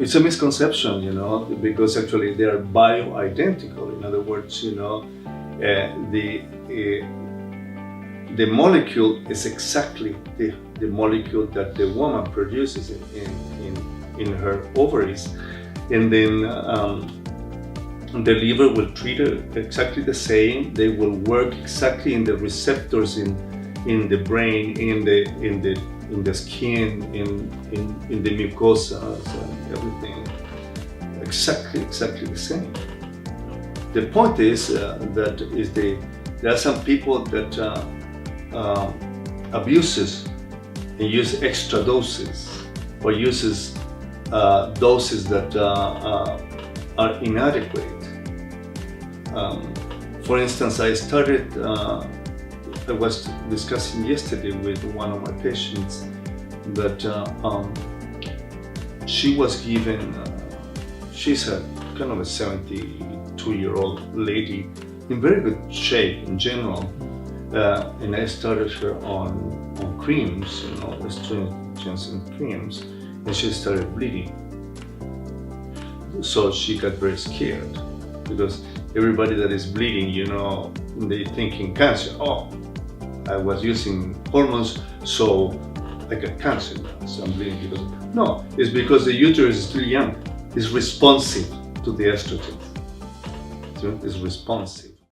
it's a misconception, because actually they are bioidentical. In other words, the molecule is exactly the molecule that the woman produces in her ovaries, and then the liver will treat it exactly the same. They will work exactly in the receptors in the brain, in the skin, in the mucosas and everything, exactly the same. The point is there are some people that abuses and use extra doses, or uses doses that are inadequate. For instance, I was discussing yesterday with one of my patients that she was given, she's a kind of a 72-year-old lady in very good shape in general, and I started her on creams, estrogens and creams, and she started bleeding. So she got very scared, because everybody that is bleeding, they thinking cancer. Oh, I was using hormones, so I got cancer now, so I'm bleeding because no, it's because the uterus is still young. It's responsive to the estrogen. It's responsive.